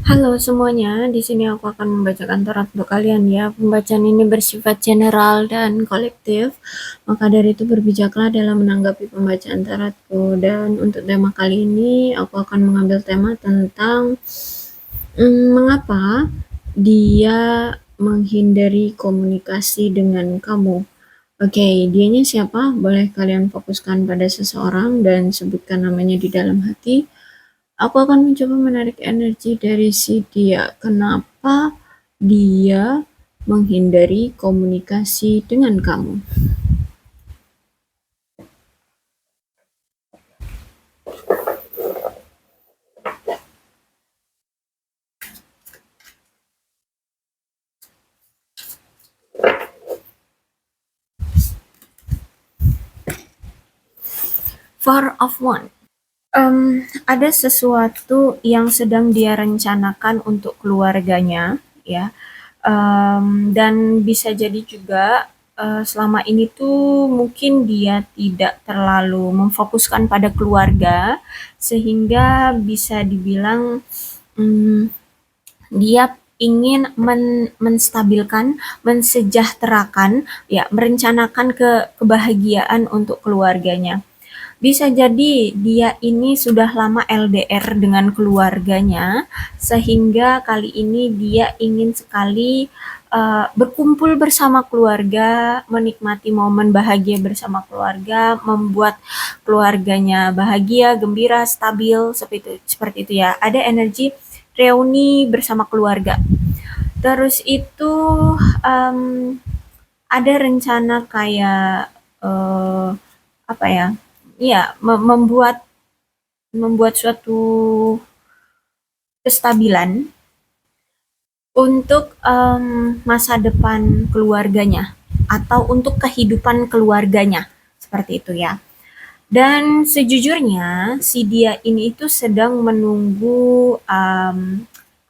Halo semuanya, di sini aku akan membacakan tarot untuk kalian ya. Pembacaan ini bersifat general dan kolektif, maka dari itu berbijaklah dalam menanggapi pembacaan tarotku. Dan untuk tema kali ini, aku akan mengambil tema tentang mengapa dia menghindari komunikasi dengan kamu. Oke, dianya siapa? Boleh kalian fokuskan pada seseorang dan sebutkan namanya di dalam hati. Aku akan mencoba menarik energi dari si dia. Kenapa dia menghindari komunikasi dengan kamu? Four of Wands. Ada sesuatu yang sedang dia rencanakan untuk keluarganya, ya. Dan bisa jadi juga selama ini tuh mungkin dia tidak terlalu memfokuskan pada keluarga, sehingga bisa dibilang dia ingin menstabilkan, mensejahterakan, ya, merencanakan kebahagiaan untuk keluarganya. Bisa jadi dia ini sudah lama LDR dengan keluarganya, sehingga kali ini dia ingin sekali berkumpul bersama keluarga, menikmati momen bahagia bersama keluarga, membuat keluarganya bahagia, gembira, stabil, seperti itu ya. Ada energi reuni bersama keluarga. Terus itu um, ada rencana kayak apa ya? Iya, membuat membuat suatu kestabilan untuk masa depan keluarganya atau untuk kehidupan keluarganya, seperti itu ya. Dan sejujurnya si dia ini itu sedang menunggu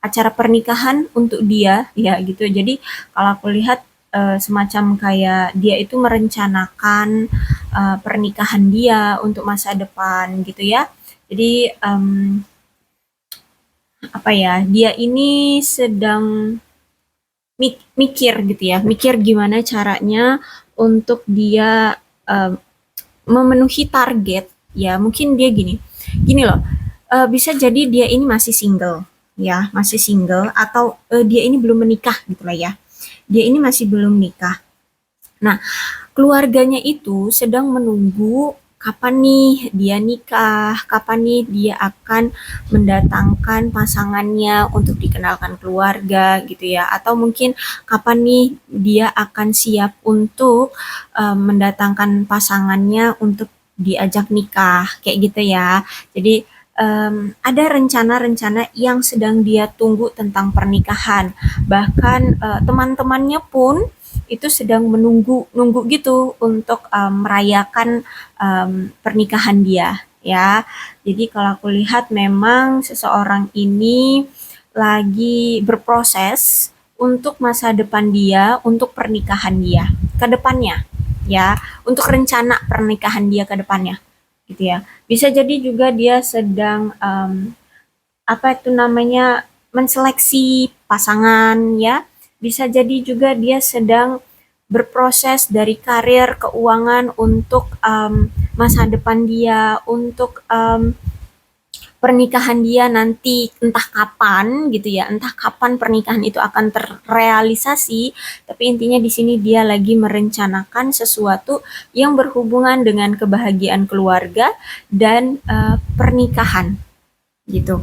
acara pernikahan untuk dia, ya gitu. Jadi kalau aku lihat semacam kayak dia itu merencanakan pernikahan dia untuk masa depan gitu ya. Jadi apa ya? Dia ini sedang mikir gitu ya, mikir gimana caranya untuk dia em, memenuhi target. Ya mungkin dia gini gini loh, bisa jadi dia ini masih single, ya masih single, atau dia ini belum menikah gitu lah ya, dia ini masih belum nikah. Nah, keluarganya itu sedang menunggu kapan nih dia nikah, kapan nih dia akan mendatangkan pasangannya untuk dikenalkan keluarga gitu ya, atau mungkin kapan nih dia akan siap untuk mendatangkan pasangannya untuk diajak nikah kayak gitu ya. Jadi ada rencana-rencana yang sedang dia tunggu tentang pernikahan. Bahkan teman-temannya pun itu sedang nunggu gitu untuk merayakan pernikahan dia ya. Jadi kalau aku lihat memang seseorang ini lagi berproses untuk masa depan dia, untuk pernikahan dia ke depannya ya, untuk rencana pernikahan dia ke depannya gitu ya. Bisa jadi juga dia sedang apa itu namanya, menseleksi pasangan ya. Bisa jadi juga dia sedang berproses dari karir, keuangan untuk masa depan dia, untuk pernikahan dia nanti entah kapan gitu ya, entah kapan pernikahan itu akan terrealisasi, tapi intinya di sini dia lagi merencanakan sesuatu yang berhubungan dengan kebahagiaan keluarga dan pernikahan gitu.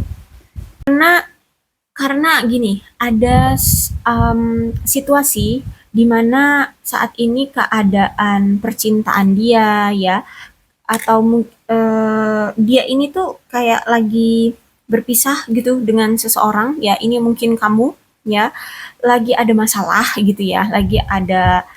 Karena gini, ada situasi di mana saat ini keadaan percintaan dia ya, atau dia ini tuh kayak lagi berpisah gitu dengan seseorang ya, ini mungkin kamu ya, lagi ada masalah gitu ya, lagi ada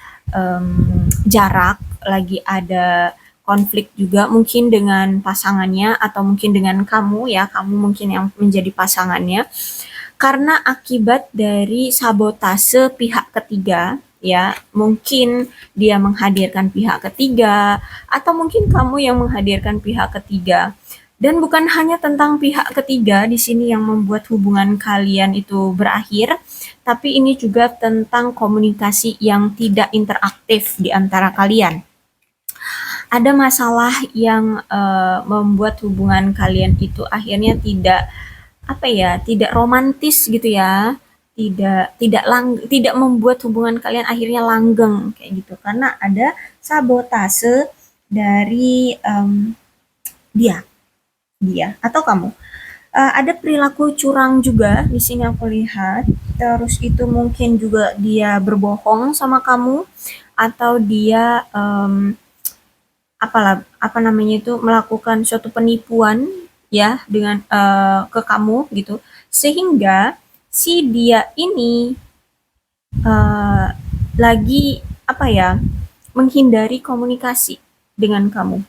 jarak, lagi ada konflik juga mungkin dengan pasangannya atau mungkin dengan kamu ya, kamu mungkin yang menjadi pasangannya, karena akibat dari sabotase pihak ketiga ya, mungkin dia menghadirkan pihak ketiga atau mungkin kamu yang menghadirkan pihak ketiga. Dan bukan hanya tentang pihak ketiga di sini yang membuat hubungan kalian itu berakhir, tapi ini juga tentang komunikasi yang tidak interaktif di antara kalian. Ada masalah yang membuat hubungan kalian itu akhirnya tidak apa ya, tidak romantis gitu ya. Tidak membuat hubungan kalian akhirnya langgeng kayak gitu karena ada sabotase dari dia dia atau kamu. Ada perilaku curang juga di sini aku lihat. Terus itu mungkin juga dia berbohong sama kamu atau dia apa namanya itu melakukan suatu penipuan ya dengan ke kamu gitu sehingga si dia ini eh, lagi apa ya menghindari komunikasi dengan kamu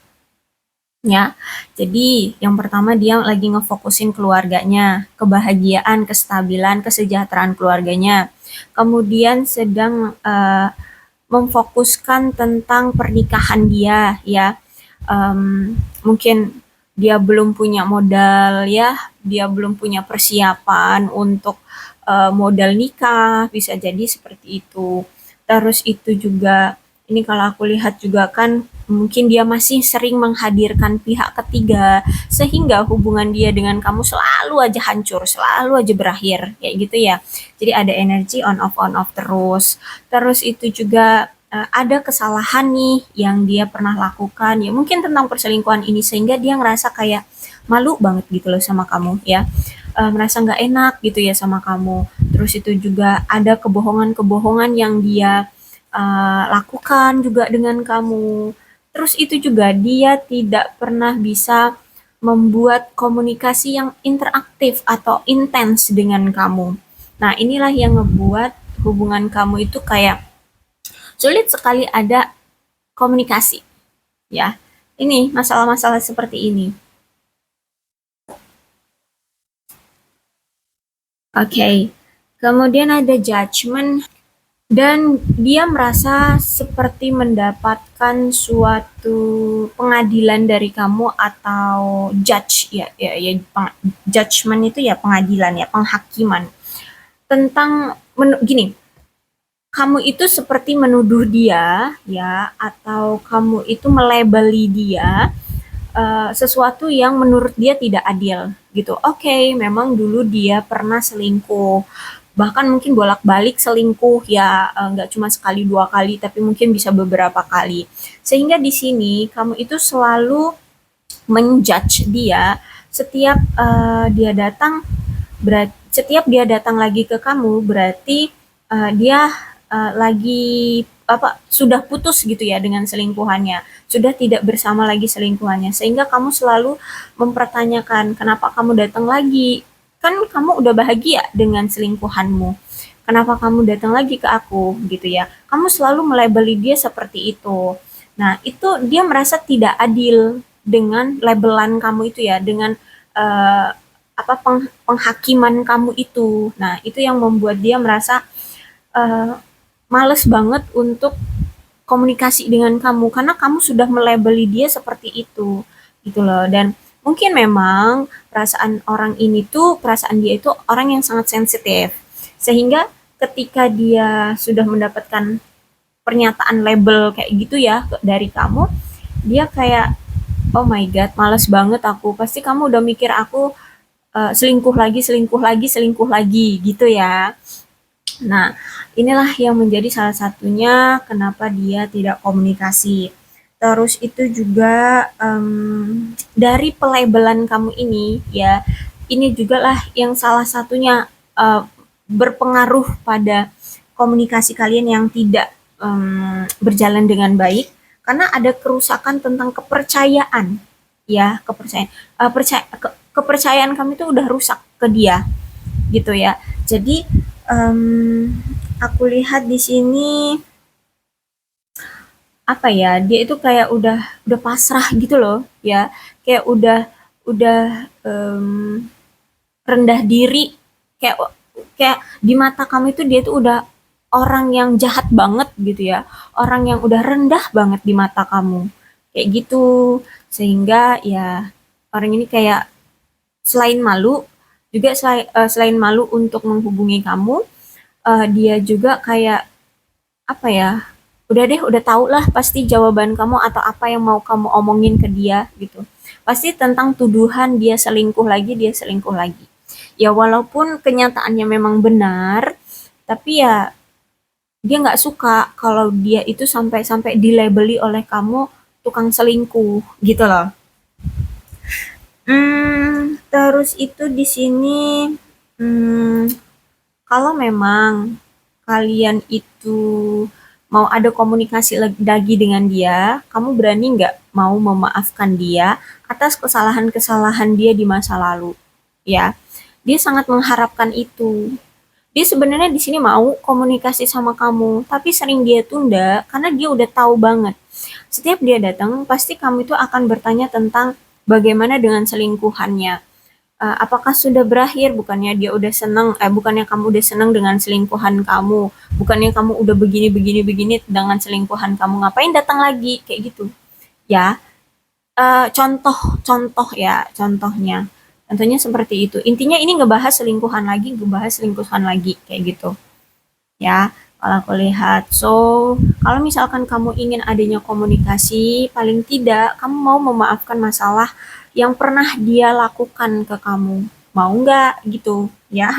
ya. Jadi yang pertama dia lagi ngefokusin keluarganya, kebahagiaan, kestabilan, kesejahteraan keluarganya. Kemudian sedang memfokuskan tentang pernikahan dia ya. Mungkin dia belum punya modal ya, dia belum punya persiapan untuk modal nikah, bisa jadi seperti itu. Terus itu juga ini kalau aku lihat juga kan mungkin dia masih sering menghadirkan pihak ketiga sehingga hubungan dia dengan kamu selalu aja hancur, selalu aja berakhir kayak gitu ya. Jadi ada energi on off terus. Terus itu juga ada kesalahan nih yang dia pernah lakukan ya mungkin tentang perselingkuhan ini sehingga dia ngerasa kayak malu banget gitu loh sama kamu ya. Merasa nggak enak gitu ya sama kamu. Terus itu juga ada kebohongan-kebohongan yang dia lakukan juga dengan kamu. Terus itu juga dia tidak pernah bisa membuat komunikasi yang interaktif atau intens dengan kamu. Nah, inilah yang ngebuat hubungan kamu itu kayak sulit sekali ada komunikasi, ya. Ini masalah-masalah seperti ini. Oke. Okay. Kemudian ada judgment dan dia merasa seperti mendapatkan suatu pengadilan dari kamu atau judge ya judgment itu ya pengadilan ya penghakiman tentang gini kamu itu seperti menuduh dia ya atau kamu itu melabeli dia sesuatu yang menurut dia tidak adil gitu. Oke, okay, memang dulu dia pernah selingkuh, bahkan mungkin bolak-balik selingkuh ya nggak cuma sekali dua kali tapi mungkin bisa beberapa kali sehingga di sini kamu itu selalu menjudge dia setiap dia datang setiap dia datang lagi ke kamu berarti dia lagi apa sudah putus gitu ya dengan selingkuhannya sudah tidak bersama lagi selingkuhannya sehingga kamu selalu mempertanyakan kenapa kamu datang lagi kan kamu udah bahagia dengan selingkuhanmu kenapa kamu datang lagi ke aku gitu ya kamu selalu melabeli dia seperti itu nah itu dia merasa tidak adil dengan labelan kamu itu ya dengan eh, apa penghakiman kamu itu nah itu yang membuat dia merasa eh, males banget untuk komunikasi dengan kamu karena kamu sudah melabeli dia seperti itu gitu loh dan mungkin memang perasaan orang ini tuh perasaan dia itu orang yang sangat sensitif sehingga ketika dia sudah mendapatkan pernyataan label kayak gitu ya dari kamu dia kayak oh my god males banget aku pasti kamu udah mikir aku selingkuh lagi selingkuh lagi selingkuh lagi gitu ya. Nah, inilah yang menjadi salah satunya kenapa dia tidak komunikasi. Terus itu juga dari pelabelan kamu ini ya, ini juga lah yang salah satunya berpengaruh pada komunikasi kalian yang tidak berjalan dengan baik karena ada kerusakan tentang kepercayaan ya kepercayaan kepercayaan kamu itu udah rusak ke dia gitu ya. Jadi aku lihat di sini apa ya dia itu kayak udah pasrah gitu loh ya kayak udah rendah diri kayak kayak di mata kamu itu dia tuh udah orang yang jahat banget gitu ya orang yang udah rendah banget di mata kamu kayak gitu sehingga ya orang ini kayak selain malu, juga selain malu untuk menghubungi kamu, dia juga kayak apa ya? Udah deh, udah tau lah pasti jawaban kamu atau apa yang mau kamu omongin ke dia gitu. Pasti tentang tuduhan dia selingkuh lagi. Ya walaupun kenyataannya memang benar, tapi ya dia nggak suka kalau dia itu sampai-sampai dilabeli oleh kamu tukang selingkuh gitu loh. Terus itu di sini, mmm, kalau memang kalian itu mau ada komunikasi lagi dengan dia, kamu berani nggak mau memaafkan dia atas kesalahan-kesalahan dia di masa lalu, ya. Dia sangat mengharapkan itu. Dia sebenarnya di sini mau komunikasi sama kamu, tapi sering dia tunda karena dia udah tahu banget. Setiap dia datang, pasti kamu itu akan bertanya tentang bagaimana dengan selingkuhannya. Apakah sudah berakhir? Bukannya dia udah senang, bukannya kamu udah senang dengan selingkuhan kamu, bukannya kamu udah begini begini begini dengan selingkuhan kamu, ngapain datang lagi? Kayak gitu. Ya, contoh ya, contohnya seperti itu. Intinya ini ngebahas selingkuhan lagi, kayak gitu. Ya, kalau aku lihat. So, kalau misalkan kamu ingin adanya komunikasi, paling tidak kamu mau memaafkan masalah yang pernah dia lakukan ke kamu. Mau nggak gitu, ya?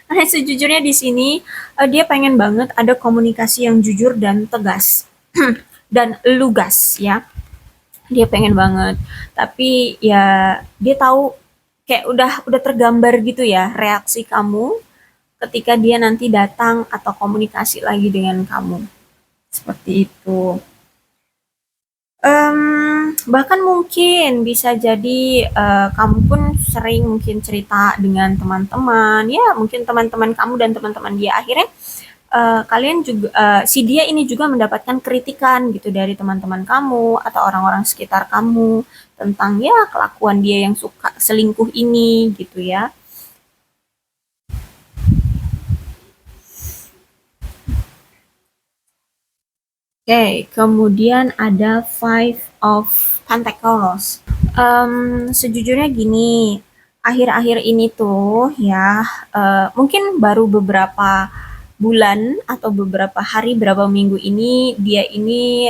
Nah, sejujurnya di sini dia pengen banget ada komunikasi yang jujur dan tegas dan lugas, ya. Dia pengen banget. Tapi ya dia tahu kayak udah tergambar gitu ya reaksi kamu ketika dia nanti datang atau komunikasi lagi dengan kamu. Seperti itu. Bahkan mungkin bisa jadi kamu pun sering mungkin cerita dengan teman-teman, ya mungkin teman-teman kamu dan teman-teman dia akhirnya kalian juga si dia ini juga mendapatkan kritikan gitu dari teman-teman kamu atau orang-orang sekitar kamu tentang ya kelakuan dia yang suka selingkuh ini gitu ya. Oke, kemudian ada Five of Pentacles. Sejujurnya gini, akhir-akhir ini tuh ya, mungkin baru beberapa bulan atau beberapa hari, beberapa minggu ini dia ini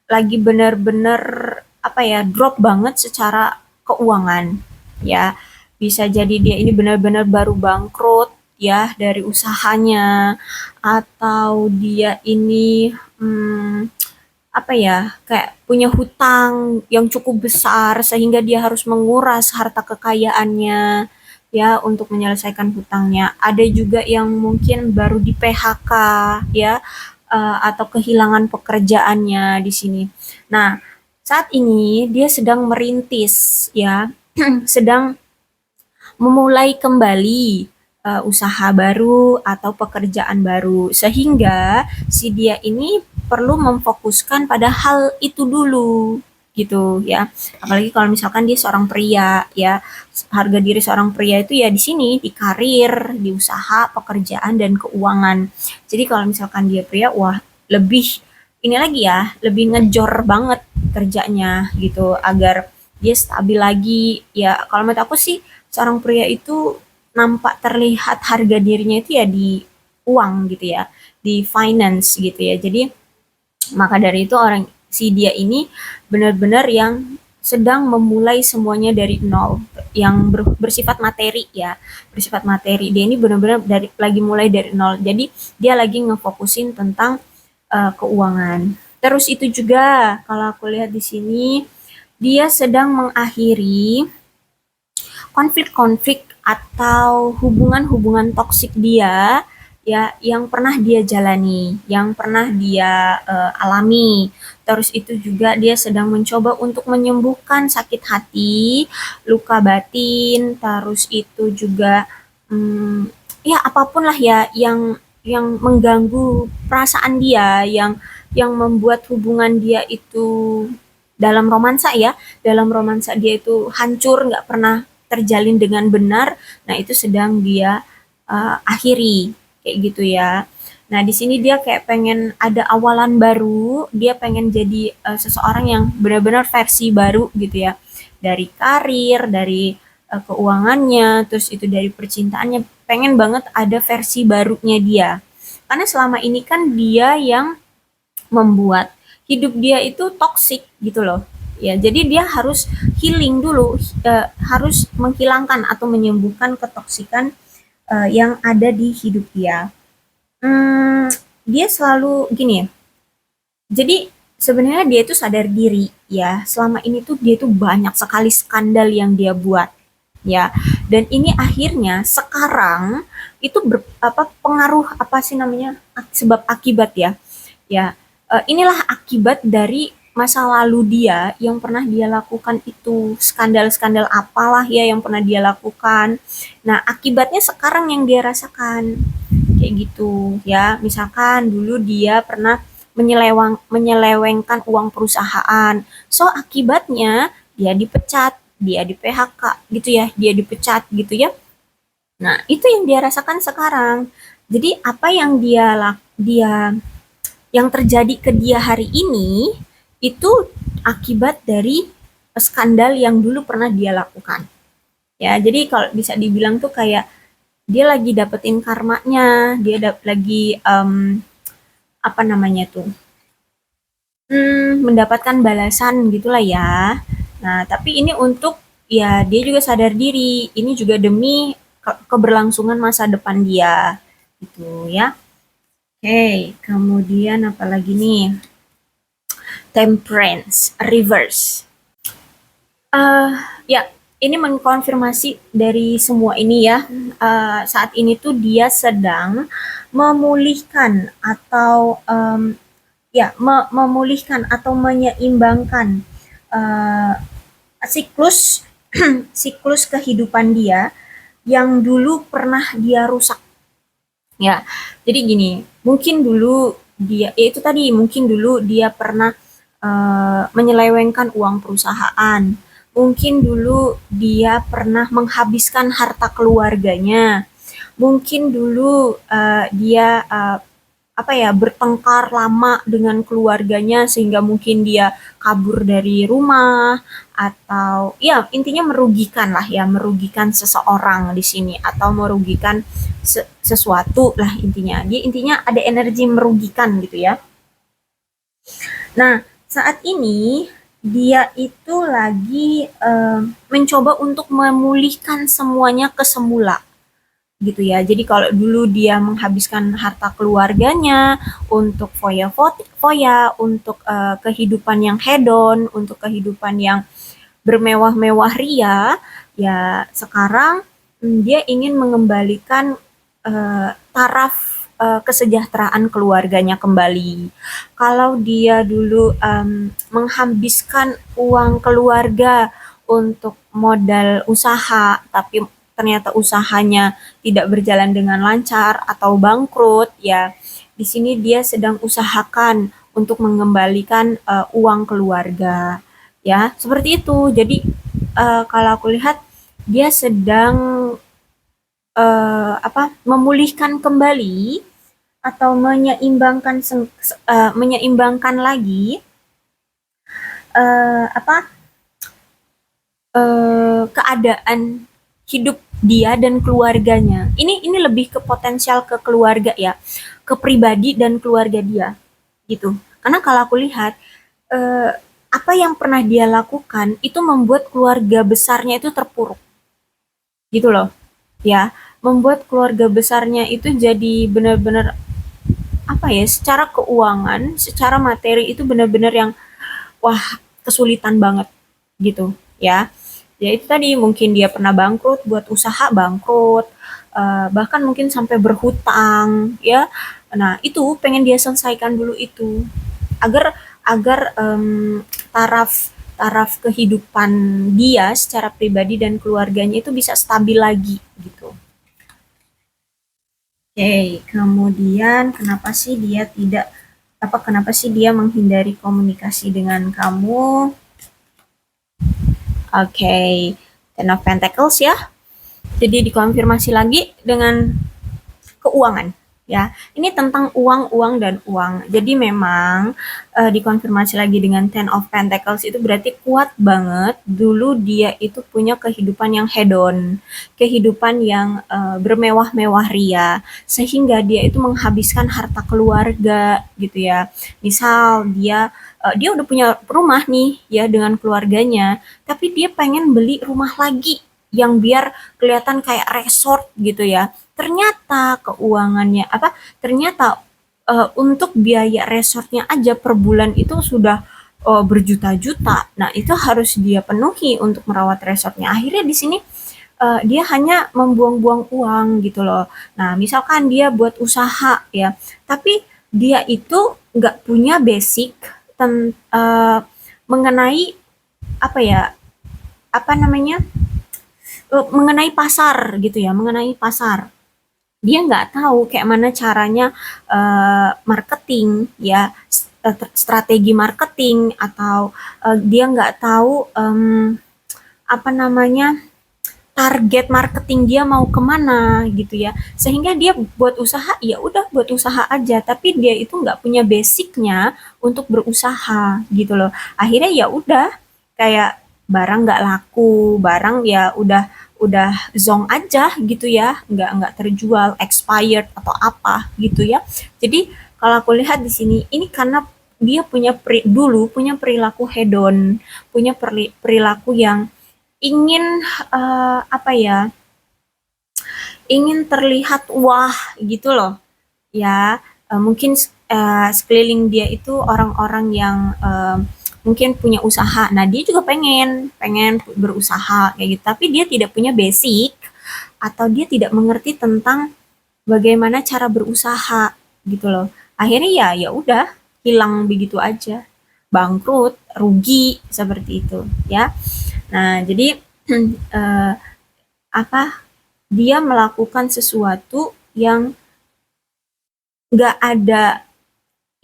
lagi bener-bener apa ya drop banget secara keuangan ya, bisa jadi dia ini benar-benar baru bangkrut ya dari usahanya atau dia ini apa ya kayak punya hutang yang cukup besar sehingga dia harus menguras harta kekayaannya ya untuk menyelesaikan hutangnya. Ada juga yang mungkin baru di PHK ya, atau kehilangan pekerjaannya di sini. Nah, saat ini dia sedang merintis ya, sedang memulai kembali usaha baru atau pekerjaan baru sehingga si dia ini perlu memfokuskan pada hal itu dulu gitu ya, apalagi kalau misalkan dia seorang pria ya, harga diri seorang pria itu ya di sini di karir, di usaha, pekerjaan dan keuangan. Jadi kalau misalkan dia pria, wah lebih ini lagi ya, lebih ngejor banget kerjanya gitu agar dia stabil lagi. Ya kalau menurut aku sih seorang pria itu nampak terlihat harga dirinya itu ya di uang gitu ya, di finance gitu ya. Jadi maka dari itu orang si dia ini benar-benar yang sedang memulai semuanya dari nol, yang bersifat materi ya, bersifat materi. Dia ini benar-benar dari lagi mulai dari nol. Jadi dia lagi ngefokusin tentang keuangan. Terus itu juga kalau aku lihat di sini dia sedang mengakhiri konflik-konflik atau hubungan-hubungan toksik dia ya yang pernah dia jalani, yang pernah dia alami. Terus itu juga dia sedang mencoba untuk menyembuhkan sakit hati, luka batin, terus itu juga ya apapun lah ya yang mengganggu perasaan dia, yang membuat hubungan dia itu dalam romansa ya, dalam romansa dia itu hancur, nggak pernah terjalin dengan benar. Nah, itu sedang dia akhiri kayak gitu ya. Nah, di sini dia kayak pengen ada awalan baru, dia pengen jadi seseorang yang benar-benar versi baru gitu ya. dari karir, dari keuangannya, terus itu dari percintaannya, pengen banget ada versi barunya dia. Karena selama ini kan dia yang membuat hidup dia itu toksik gitu loh. Ya, jadi dia harus healing dulu, harus menghilangkan atau menyembuhkan ketoksikan yang ada di hidup dia. Dia selalu gini ya. Jadi sebenarnya dia itu sadar diri ya. Selama ini tuh dia tuh banyak sekali skandal yang dia buat ya. Dan ini akhirnya sekarang itu pengaruh apa sih namanya? Sebab akibat ya. Ya, inilah akibat dari masa lalu dia yang pernah dia lakukan itu, skandal-skandal apalah ya yang pernah dia lakukan. Nah, akibatnya sekarang yang dia rasakan. Kayak gitu ya. Misalkan dulu dia pernah menyelewengkan uang perusahaan. So akibatnya dia dipecat, dia di PHK gitu ya, dia dipecat gitu ya. Nah, itu yang dia rasakan sekarang. Jadi apa yang dia yang terjadi ke dia hari ini itu akibat dari skandal yang dulu pernah dia lakukan. Ya, jadi kalau bisa dibilang tuh kayak dia lagi dapetin karmanya, dia lagi apa namanya tuh? Mendapatkan balasan gitulah ya. Nah, tapi ini untuk ya dia juga sadar diri, ini juga demi keberlangsungan masa depan dia gitu ya. Oke, kemudian apa lagi nih? Temperance, reverse. Ya, ini mengkonfirmasi dari semua ini ya. Saat ini tuh dia sedang memulihkan atau ya memulihkan atau menyeimbangkan uh, siklus siklus kehidupan dia yang dulu pernah dia rusak ya. Jadi gini, mungkin dulu dia ya itu tadi mungkin dulu dia pernah menyelewengkan uang perusahaan. Mungkin dulu dia pernah menghabiskan harta keluarganya. Mungkin dulu dia apa ya bertengkar lama dengan keluarganya sehingga mungkin dia kabur dari rumah atau ya intinya merugikan lah ya merugikan seseorang di sini atau merugikan sesuatu lah intinya ada energi merugikan gitu ya. Nah, saat ini dia itu lagi mencoba untuk memulihkan semuanya ke semula gitu ya. Jadi kalau dulu dia menghabiskan harta keluarganya untuk foya-foya, untuk kehidupan yang hedon, untuk kehidupan yang bermewah-mewah ria, ya sekarang dia ingin mengembalikan taraf kesejahteraan keluarganya kembali. Kalau dia dulu menghabiskan uang keluarga untuk modal usaha, tapi ternyata usahanya tidak berjalan dengan lancar atau bangkrut, ya di sini dia sedang usahakan untuk mengembalikan uang keluarga, ya seperti itu. Jadi kalau aku lihat dia sedang memulihkan kembali atau menyeimbangkan lagi apa keadaan hidup dia dan keluarganya. Ini lebih ke potensial ke keluarga ya, ke pribadi dan keluarga dia gitu. Karena kalau aku lihat apa yang pernah dia lakukan itu membuat keluarga besarnya itu terpuruk gitu loh ya, membuat keluarga besarnya itu jadi benar-benar apa ya, secara keuangan, secara materi itu benar-benar yang wah kesulitan banget gitu ya. Ya itu tadi mungkin dia pernah bangkrut, buat usaha bangkrut, bahkan mungkin sampai berhutang ya. Nah itu pengen dia selesaikan dulu itu agar agar taraf taraf kehidupan dia secara pribadi dan keluarganya itu bisa stabil lagi gitu. Oke, kemudian kenapa sih dia menghindari komunikasi dengan kamu? Oke, Ten of Pentacles ya. Jadi dikonfirmasi lagi dengan keuangan. Ya, ini tentang uang, uang, dan uang. Jadi memang dikonfirmasi lagi dengan Ten of Pentacles itu berarti kuat banget. Dulu dia itu punya kehidupan yang hedon, kehidupan yang bermewah-mewah ria, sehingga dia itu menghabiskan harta keluarga gitu ya. Misal dia udah punya rumah nih ya dengan keluarganya, tapi dia pengen beli rumah lagi yang biar kelihatan kayak resort gitu ya. Ternyata keuangannya apa, ternyata untuk biaya resortnya aja per bulan itu sudah berjuta-juta. Nah, itu harus dia penuhi untuk merawat resortnya. Akhirnya di sini dia hanya membuang-buang uang gitu loh. Nah, misalkan dia buat usaha ya, tapi dia itu nggak punya basic mengenai apa ya, apa namanya, mengenai pasar gitu ya, mengenai pasar. Dia nggak tahu kayak mana caranya marketing ya, strategi marketing, atau dia nggak tahu apa namanya, target marketing dia mau kemana gitu ya, sehingga dia buat usaha ya udah buat usaha aja, tapi dia itu nggak punya basicnya untuk berusaha gitu loh. Akhirnya ya udah, kayak barang nggak laku, barang ya udah zong aja gitu ya, nggak terjual, expired atau apa gitu ya. Jadi kalau aku lihat di sini ini karena dia dulu punya perilaku hedon, punya perilaku yang ingin apa ya, ingin terlihat wah gitu loh ya. Mungkin sekeliling dia itu orang-orang yang mungkin punya usaha. Nah, dia juga pengen pengen berusaha kayak gitu, tapi dia tidak punya basic atau dia tidak mengerti tentang bagaimana cara berusaha gitu loh. Akhirnya ya ya udah hilang begitu aja. Bangkrut, rugi seperti itu ya. Nah, jadi eh, apa, dia melakukan sesuatu yang nggak ada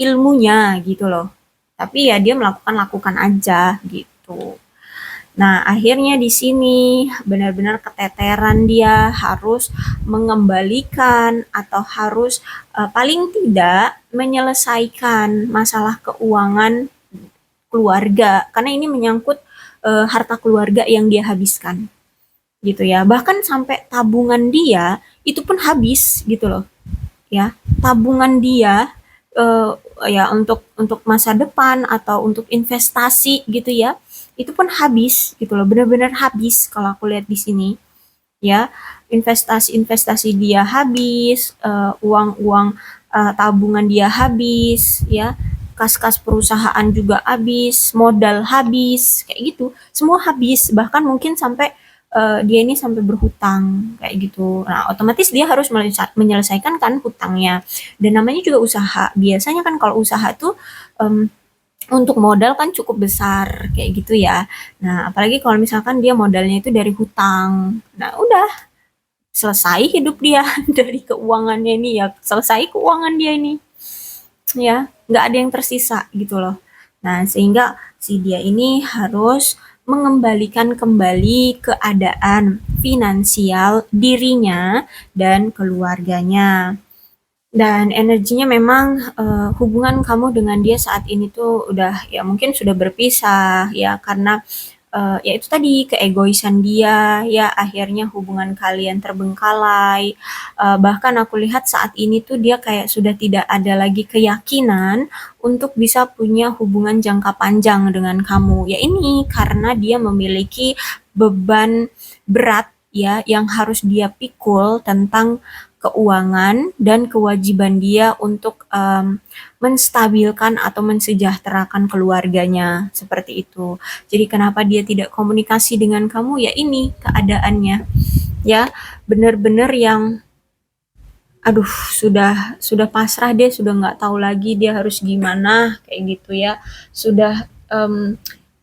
ilmunya gitu loh. Tapi ya dia lakukan aja gitu. Nah, akhirnya di sini benar-benar keteteran, dia harus mengembalikan atau harus paling tidak menyelesaikan masalah keuangan keluarga karena ini menyangkut harta keluarga yang dia habiskan gitu ya. Bahkan sampai tabungan dia itu pun habis gitu loh ya. Tabungan dia eh, ya untuk masa depan atau untuk investasi gitu ya. Itu pun habis gitu loh. Benar-benar habis kalau aku lihat di sini ya. Investasi-investasi dia habis, uang-uang tabungan dia habis ya. Kas-kas perusahaan juga habis, modal habis, kayak gitu. Semua habis, bahkan mungkin sampai dia ini sampai berhutang kayak gitu. Nah, otomatis dia harus menyelesaikan kan hutangnya. Dan namanya juga usaha. Biasanya kan kalau usaha tuh em, untuk modal kan cukup besar kayak gitu ya. Nah, apalagi kalau misalkan dia modalnya itu dari hutang. Nah, udah selesai hidup dia dari keuangannya ini ya, selesai keuangan dia ini ya, nggak ada yang tersisa gitu loh. Nah, sehingga si dia ini harus mengembalikan kembali keadaan finansial dirinya dan keluarganya. Dan energinya memang hubungan kamu dengan dia saat ini tuh udah ya mungkin sudah berpisah ya, karena ya itu tadi keegoisan dia ya, akhirnya hubungan kalian terbengkalai. Bahkan aku lihat saat ini tuh dia kayak sudah tidak ada lagi keyakinan untuk bisa punya hubungan jangka panjang dengan kamu. Ya ini karena dia memiliki beban berat ya yang harus dia pikul tentang keuangan dan kewajiban dia untuk menstabilkan atau mensejahterakan keluarganya seperti itu. Jadi kenapa dia tidak komunikasi dengan kamu? Ya ini keadaannya. Ya, benar-benar yang aduh sudah pasrah deh, sudah nggak tahu lagi dia harus gimana kayak gitu ya. Sudah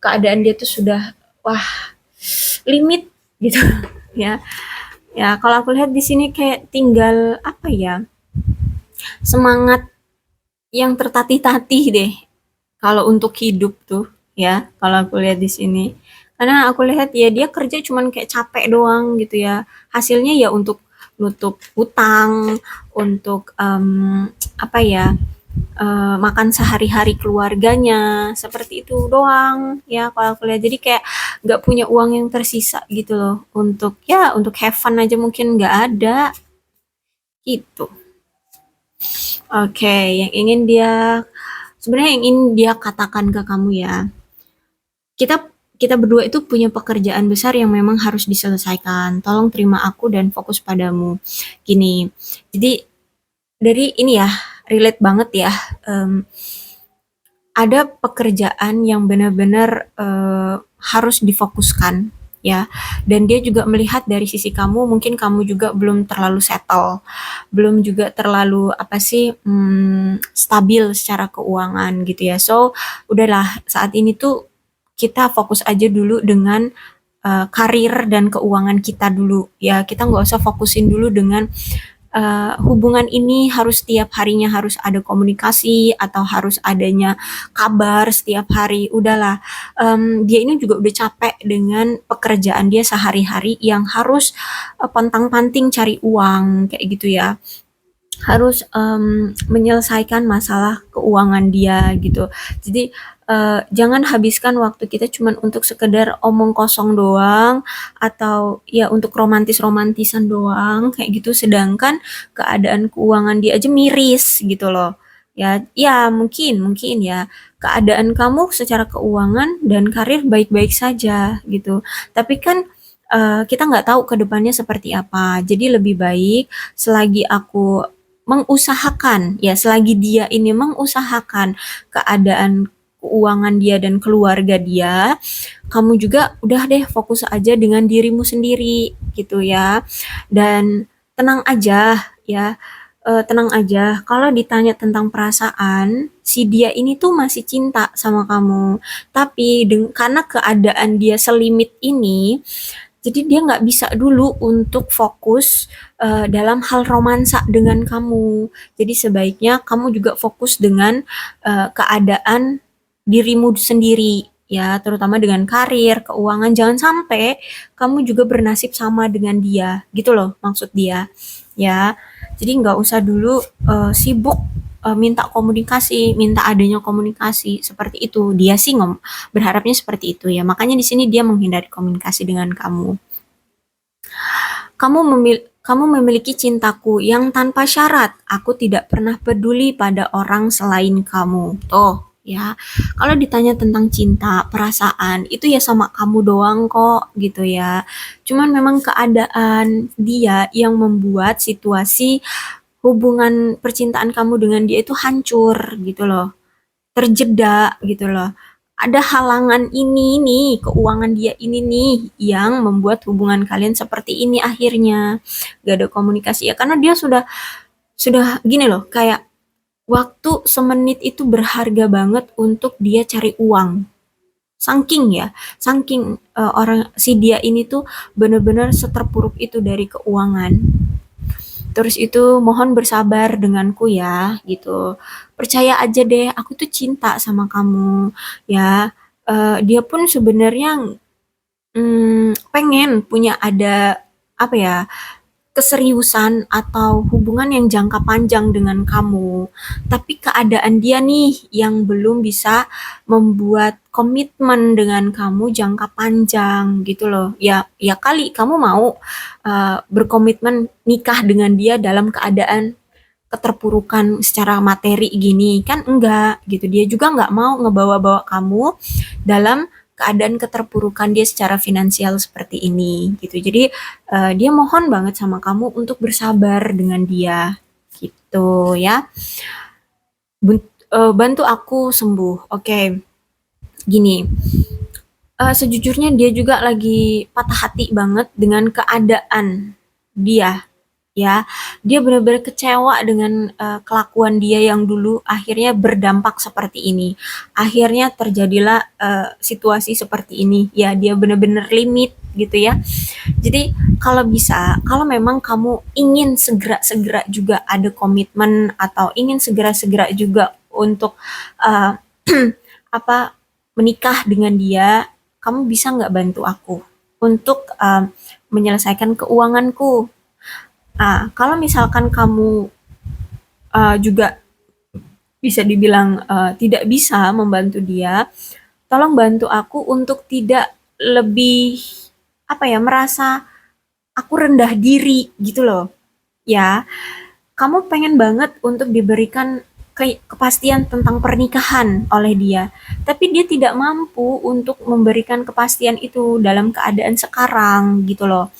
keadaan dia tuh sudah wah limit gitu ya. Ya, kalau aku lihat di sini kayak tinggal apa ya? Semangat yang tertatih-tatih deh kalau untuk hidup tuh ya, kalau aku lihat di sini. Karena aku lihat ya dia kerja cuman kayak capek doang gitu ya. Hasilnya ya untuk nutup hutang, untuk apa ya, makan sehari-hari keluarganya, seperti itu doang ya kalau aku lihat. Jadi kayak nggak punya uang yang tersisa gitu loh, untuk ya untuk have fun aja mungkin nggak ada gitu. Oke, yang ingin dia sebenarnya yang ingin dia katakan ke kamu ya, kita kita berdua itu punya pekerjaan besar yang memang harus diselesaikan. Tolong terima aku dan fokus padamu. Gini, jadi dari ini ya, relate banget ya. em, ada pekerjaan yang benar-benar harus difokuskan ya, dan dia juga melihat dari sisi kamu, mungkin kamu juga belum terlalu settle, belum juga terlalu apa sih, stabil secara keuangan gitu ya. So udahlah, saat ini tuh kita fokus aja dulu dengan karir dan keuangan kita dulu ya. Kita nggak usah fokusin dulu dengan hubungan ini harus setiap harinya harus ada komunikasi atau harus adanya kabar setiap hari. Udahlah, dia ini juga udah capek dengan pekerjaan dia sehari-hari yang harus pontang-panting cari uang kayak gitu ya, harus menyelesaikan masalah keuangan dia gitu. Jadi jangan habiskan waktu kita cuman untuk sekedar omong kosong doang, atau ya untuk romantis-romantisan doang kayak gitu, sedangkan keadaan keuangan dia aja miris gitu loh. Ya, ya mungkin mungkin ya keadaan kamu secara keuangan dan karir baik-baik saja gitu. Tapi kan kita nggak tahu ke depannya seperti apa. Jadi lebih baik selagi aku mengusahakan, ya selagi dia ini mengusahakan keadaan keuangan dia dan keluarga dia, kamu juga udah deh fokus aja dengan dirimu sendiri gitu ya. Dan tenang aja ya, tenang aja kalau ditanya tentang perasaan, si dia ini tuh masih cinta sama kamu. Tapi karena keadaan dia selimit ini, jadi dia nggak bisa dulu untuk fokus dalam hal romansa dengan kamu. Jadi sebaiknya kamu juga fokus dengan keadaan dirimu sendiri ya, terutama dengan karir, keuangan. Jangan sampai kamu juga bernasib sama dengan dia, gitu loh maksud dia. Ya, jadi nggak usah dulu sibuk minta komunikasi, minta adanya komunikasi seperti itu. Dia sih berharapnya seperti itu ya. Makanya di sini dia menghindari komunikasi dengan kamu. Kamu memiliki cintaku yang tanpa syarat. Aku tidak pernah peduli pada orang selain kamu. Tuh, ya. Kalau ditanya tentang cinta, perasaan, itu ya sama kamu doang kok, gitu ya. Cuman memang keadaan dia yang membuat situasi hubungan percintaan kamu dengan dia itu hancur, gitu loh, terjeda gitu loh. Ada halangan ini nih, keuangan dia ini nih yang membuat hubungan kalian seperti ini akhirnya. Gak ada komunikasi ya karena dia sudah gini loh, kayak waktu semenit itu berharga banget untuk dia cari uang. Saking ya, saking orang si dia ini tuh bener-bener seterpuruk itu dari keuangan. Terus itu mohon bersabar denganku ya, gitu. Percaya aja deh, aku tuh cinta sama kamu, ya. Dia pun sebenarnya pengen punya ada apa ya, keseriusan atau hubungan yang jangka panjang dengan kamu. Tapi keadaan dia nih yang belum bisa membuat komitmen dengan kamu jangka panjang gitu loh. Ya, ya kali kamu mau berkomitmen nikah dengan dia dalam keadaan keterpurukan secara materi gini kan enggak gitu. Dia juga nggak mau ngebawa-bawa kamu dalam keadaan keterpurukan dia secara finansial seperti ini gitu. Jadi dia mohon banget sama kamu untuk bersabar dengan dia gitu ya. Bantu aku sembuh. Oke, gini. Sejujurnya dia juga lagi patah hati banget dengan keadaan dia ya. Dia benar-benar kecewa dengan kelakuan dia yang dulu akhirnya berdampak seperti ini. Akhirnya terjadilah situasi seperti ini. Ya, dia benar-benar limit gitu ya. Jadi kalau bisa, kalau memang kamu ingin segera-segera juga ada komitmen atau ingin segera-segera juga untuk uh, apa menikah dengan dia, kamu bisa nggak bantu aku untuk menyelesaikan keuanganku? Kalau misalkan kamu juga bisa dibilang tidak bisa membantu dia, tolong bantu aku untuk tidak lebih apa ya, merasa aku rendah diri gitu loh. Ya, kamu pengen banget untuk diberikan kepastian tentang pernikahan oleh dia, tapi dia tidak mampu untuk memberikan kepastian itu dalam keadaan sekarang gitu loh.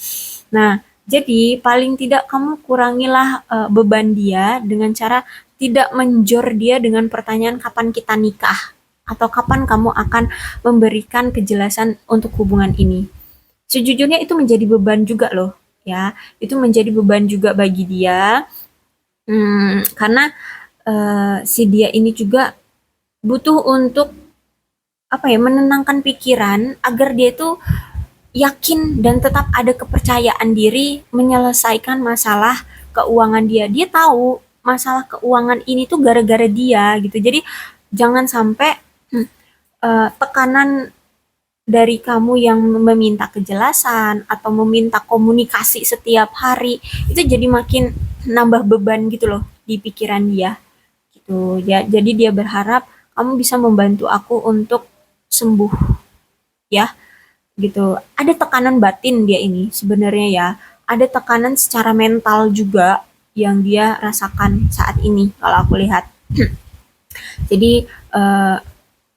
Nah, jadi paling tidak kamu kurangilah beban dia dengan cara tidak menjor dia dengan pertanyaan kapan kita nikah atau kapan kamu akan memberikan kejelasan untuk hubungan ini. Sejujurnya itu menjadi beban juga loh, ya. Itu menjadi beban juga bagi dia. Karena si dia ini juga butuh untuk apa ya, menenangkan pikiran agar dia itu yakin dan tetap ada kepercayaan diri menyelesaikan masalah keuangan dia. Dia tahu masalah keuangan ini tuh gara-gara dia gitu. Jadi jangan sampai tekanan dari kamu yang meminta kejelasan atau meminta komunikasi setiap hari itu jadi makin nambah beban gitu loh di pikiran dia gitu ya. Jadi dia berharap kamu bisa membantu aku untuk sembuh ya gitu. Ada tekanan batin dia ini sebenarnya ya. Ada tekanan secara mental juga yang dia rasakan saat ini kalau aku lihat. Jadi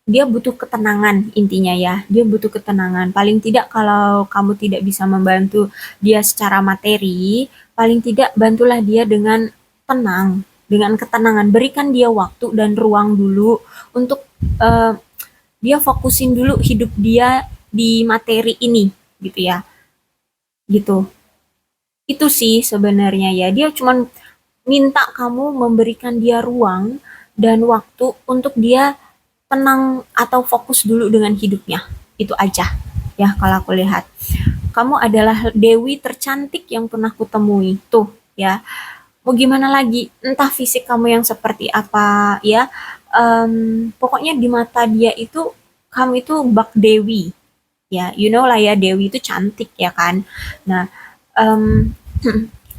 dia butuh ketenangan intinya ya. Dia butuh ketenangan. Paling tidak kalau kamu tidak bisa membantu dia secara materi, paling tidak bantulah dia dengan tenang, dengan ketenangan. Berikan dia waktu dan ruang dulu untuk eh, dia fokusin dulu hidup dia di materi ini gitu ya. Gitu. Itu sih sebenarnya ya. Dia cuma minta kamu memberikan dia ruang dan waktu untuk dia tenang atau fokus dulu dengan hidupnya. Itu aja ya kalau aku lihat. Kamu adalah dewi tercantik yang pernah kutemui. Tuh ya. Mau gimana lagi? Entah fisik kamu yang seperti apa ya. Pokoknya di mata dia itu kamu itu bak dewi. Ya, you know lah ya Dewi itu cantik ya kan. Nah, em,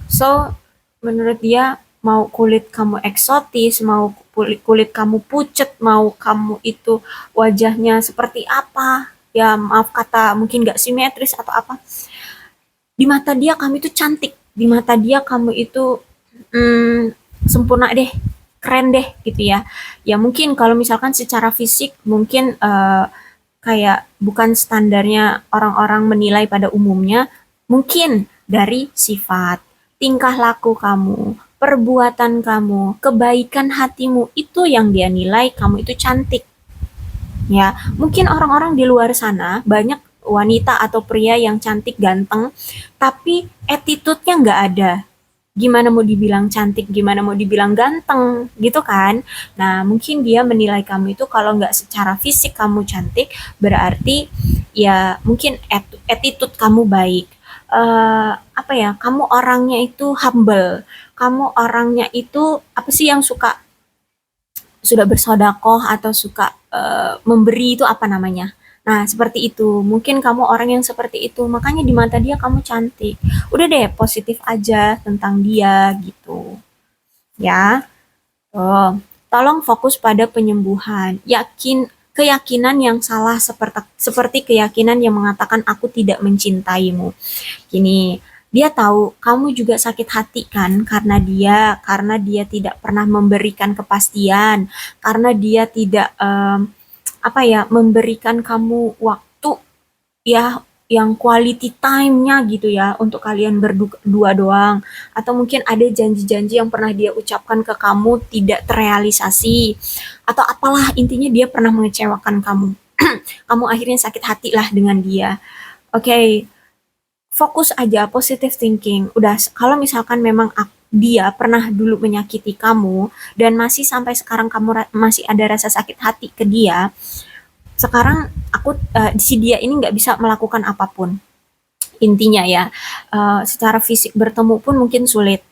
so menurut dia mau kulit kamu eksotis, mau kulit kamu pucet, mau kamu itu wajahnya seperti apa, ya maaf kata mungkin gak simetris atau apa, di mata dia kamu itu cantik, di mata dia kamu itu mm, sempurna deh, keren deh gitu ya. Ya mungkin kalau misalkan secara fisik mungkin kayak bukan standarnya orang-orang menilai pada umumnya, mungkin dari sifat, tingkah laku kamu, perbuatan kamu, kebaikan hatimu itu yang dia nilai kamu itu cantik. Ya, mungkin orang-orang di luar sana banyak wanita atau pria yang cantik ganteng, tapi attitude-nya nggak ada. Gimana mau dibilang cantik, gimana mau dibilang ganteng, gitu kan? Nah, mungkin dia menilai kamu itu kalau nggak secara fisik kamu cantik, berarti ya mungkin attitude kamu baik. Apa ya, kamu orangnya itu humble, kamu orangnya itu apa sih yang suka sudah bersodakoh atau suka memberi itu apa namanya? Nah, seperti itu. Mungkin kamu orang yang seperti itu, makanya di mata dia kamu cantik. Udah deh, positif aja tentang dia gitu. Ya. Oh, tolong fokus pada penyembuhan. Keyakinan yang salah seperti keyakinan yang mengatakan aku tidak mencintaimu. Gini, dia tahu kamu juga sakit hati kan karena dia tidak pernah memberikan kepastian, karena dia tidak apa ya, memberikan kamu waktu ya yang quality time-nya gitu ya untuk kalian berdua doang, atau mungkin ada janji-janji yang pernah dia ucapkan ke kamu tidak terrealisasi atau apalah intinya dia pernah mengecewakan kamu. Kamu akhirnya sakit hati lah dengan dia. Oke, okay, fokus aja positive thinking. Udah kalau misalkan memang dia pernah dulu menyakiti kamu dan masih sampai sekarang kamu masih ada rasa sakit hati ke dia, sekarang si dia ini nggak bisa melakukan apapun. Intinya ya, secara fisik bertemu pun mungkin sulit.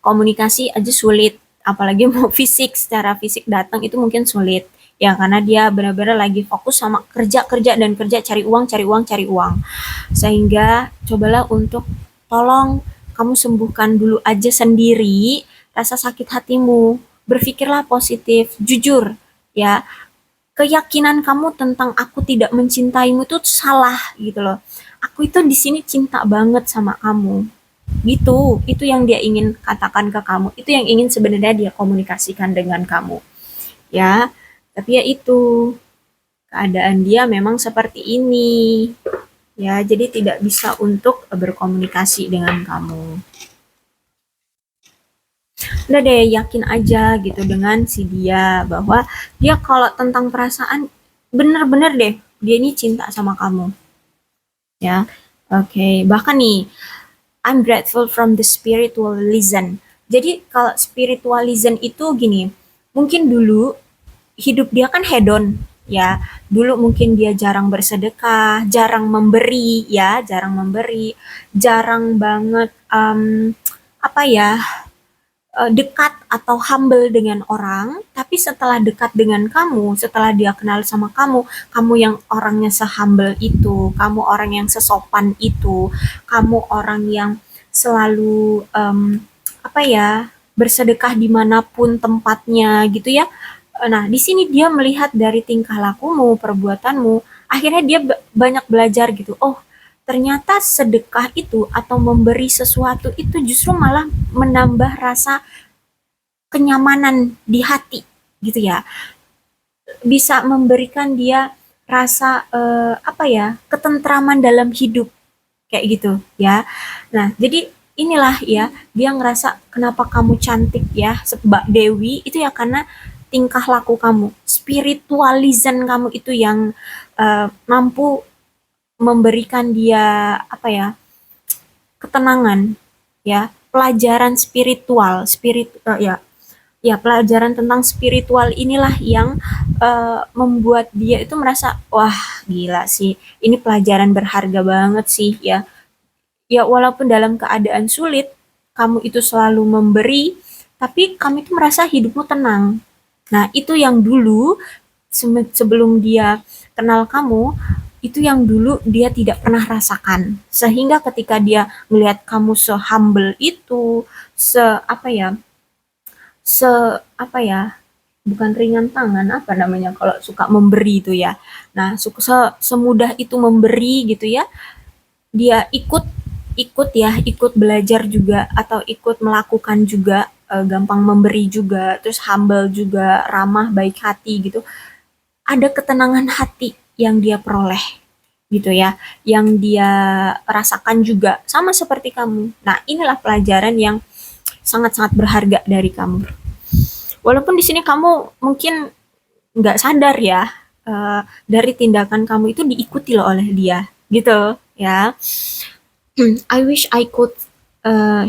Komunikasi aja sulit, apalagi mau fisik, secara fisik datang itu mungkin sulit. Ya karena dia benar-benar lagi fokus sama kerja kerja dan kerja, cari uang cari uang cari uang, sehingga cobalah untuk tolong kamu sembuhkan dulu aja sendiri rasa sakit hatimu. Berpikirlah positif, jujur ya. Keyakinan kamu tentang aku tidak mencintaimu itu salah gitu loh. Aku itu di sini cinta banget sama kamu. Gitu, itu yang dia ingin katakan ke kamu. Itu yang ingin sebenarnya dia komunikasikan dengan kamu. Ya, tapi ya itu keadaan dia memang seperti ini. Ya, jadi tidak bisa untuk berkomunikasi dengan kamu. Udah deh, yakin aja gitu dengan si dia bahwa dia kalau tentang perasaan bener-bener deh dia ini cinta sama kamu. Ya, oke. Bahkan nih, I'm grateful from the spiritualism. Jadi kalau spiritualism itu gini, mungkin dulu hidup dia kan hedon ya. Dulu mungkin dia jarang bersedekah, jarang memberi ya, jarang memberi, jarang banget apa ya, dekat atau humble dengan orang, tapi setelah dekat dengan kamu, setelah dia kenal sama kamu, kamu yang orangnya se-humble itu, kamu orang yang sesopan itu, kamu orang yang selalu apa ya, bersedekah dimanapun tempatnya gitu ya. Nah, di sini dia melihat dari tingkah lakumu, perbuatanmu, akhirnya dia banyak belajar gitu. Oh, ternyata sedekah itu atau memberi sesuatu itu justru malah menambah rasa kenyamanan di hati gitu ya. Bisa memberikan dia rasa apa ya, ketentraman dalam hidup kayak gitu ya. Nah, jadi inilah ya, dia ngerasa kenapa kamu cantik ya, Mbak Dewi itu ya karena tingkah laku kamu, spiritualism kamu itu yang mampu memberikan dia apa ya, ketenangan ya, pelajaran spiritual, ya, ya pelajaran tentang spiritual inilah yang membuat dia itu merasa wah gila sih, ini pelajaran berharga banget sih ya. Ya walaupun dalam keadaan sulit kamu itu selalu memberi, tapi kamu itu merasa hidupmu tenang. Nah itu yang dulu sebelum dia kenal kamu, itu yang dulu dia tidak pernah rasakan. Sehingga ketika dia melihat kamu se-humble itu, se apa ya, se apa ya, bukan ringan tangan, apa namanya kalau suka memberi itu ya. Nah, semudah itu memberi gitu ya. Dia ikut ikut ya, ikut belajar juga atau ikut melakukan juga, gampang memberi juga, terus humble juga, ramah, baik hati gitu. Ada ketenangan hati yang dia peroleh gitu ya, yang dia rasakan juga sama seperti kamu. Nah, inilah pelajaran yang sangat-sangat berharga dari kamu. Walaupun di sini kamu mungkin nggak sadar ya, dari tindakan kamu itu diikuti loh oleh dia, gitu ya. I wish I could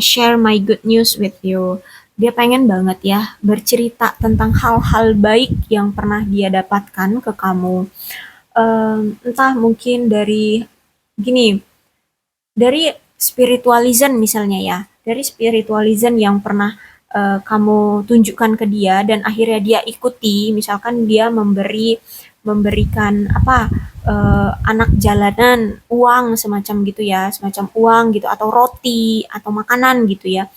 share my good news with you. Dia pengen banget ya bercerita tentang hal-hal baik yang pernah dia dapatkan ke kamu. Entah mungkin dari gini, dari spiritualism misalnya ya, dari spiritualism yang pernah kamu tunjukkan ke dia dan akhirnya dia ikuti, misalkan dia memberikan apa, anak jalanan uang semacam gitu ya, semacam uang gitu atau roti atau makanan gitu ya.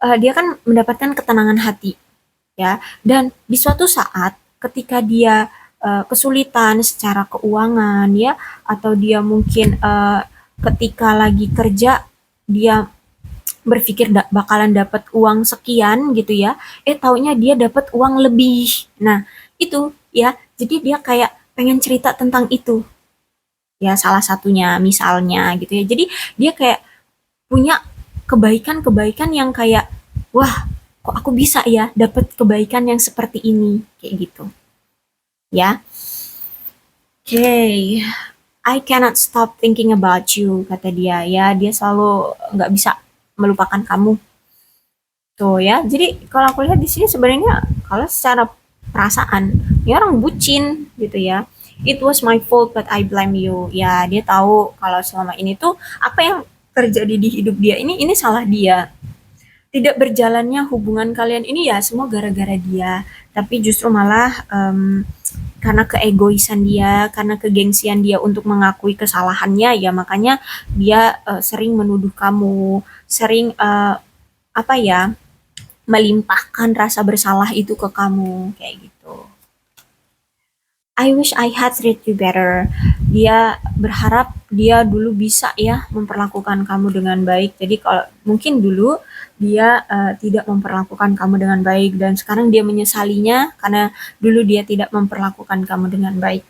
Dia kan mendapatkan ketenangan hati ya. Dan di suatu saat ketika dia kesulitan secara keuangan ya, atau dia mungkin ketika lagi kerja dia berpikir bakalan dapat uang sekian gitu ya, taunya dia dapat uang lebih. Nah, itu ya, jadi dia kayak pengen cerita tentang itu. Ya, salah satunya misalnya gitu ya. Jadi dia kayak punya kebaikan-kebaikan yang kayak wah, kok aku bisa ya dapat kebaikan yang seperti ini kayak gitu. Ya. Oke. Okay. I cannot stop thinking about you, kata dia. Ya, dia selalu nggak bisa melupakan kamu. Tuh ya. Jadi kalau aku lihat di sini sebenarnya kalau secara perasaan, ya orang bucin gitu ya. It was my fault but I blame you. Ya, dia tahu kalau selama ini tuh apa yang terjadi di hidup dia ini salah dia. Tidak berjalannya hubungan kalian ini ya semua gara-gara dia. Tapi justru malah karena keegoisan dia, karena kegengsian dia untuk mengakui kesalahannya, ya makanya dia sering menuduh kamu, sering apa ya, melimpahkan rasa bersalah itu ke kamu kayak gitu. I wish I had treated you better. Dia berharap dia dulu bisa ya memperlakukan kamu dengan baik. Jadi kalau mungkin dulu dia tidak memperlakukan kamu dengan baik dan sekarang dia menyesalinya karena dulu dia tidak memperlakukan kamu dengan baik.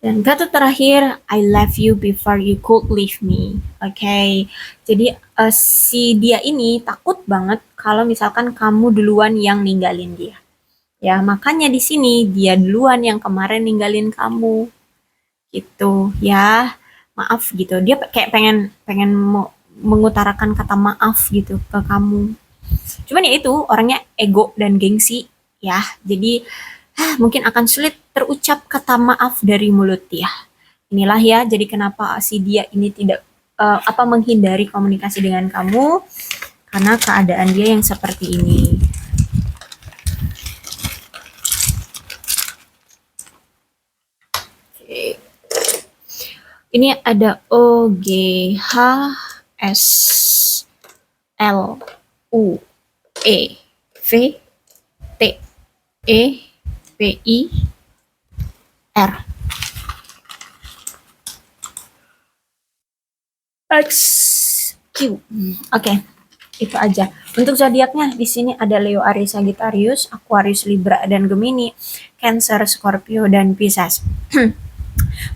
Dan kata terakhir, I left you before you could leave me. Oke, jadi si dia ini takut banget kalau misalkan kamu duluan yang ninggalin dia. Ya, makanya di sini dia duluan yang kemarin ninggalin kamu. Gitu, ya. Maaf gitu. Dia kayak pengen pengen mengutarakan kata maaf gitu ke kamu. Cuman ya itu orangnya ego dan gengsi ya. Jadi mungkin akan sulit terucap kata maaf dari mulut dia. Inilah ya, jadi kenapa si dia ini tidak menghindari komunikasi dengan kamu karena keadaan dia yang seperti ini. Ini ada O G H S L U E V T E P I R. X Q. Oke. Itu aja. Untuk zodiaknya di sini ada Leo, Aries, Sagittarius, Aquarius, Libra dan Gemini, Cancer, Scorpio dan Pisces.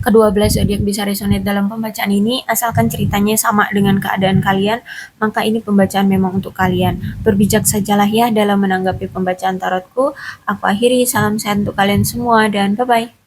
Kedua belas zodiak bisa resonate dalam pembacaan ini, asalkan ceritanya sama dengan keadaan kalian, maka ini pembacaan memang untuk kalian. Berbijak sajalah ya dalam menanggapi pembacaan tarotku. Aku akhiri, salam sehat untuk kalian semua dan bye-bye.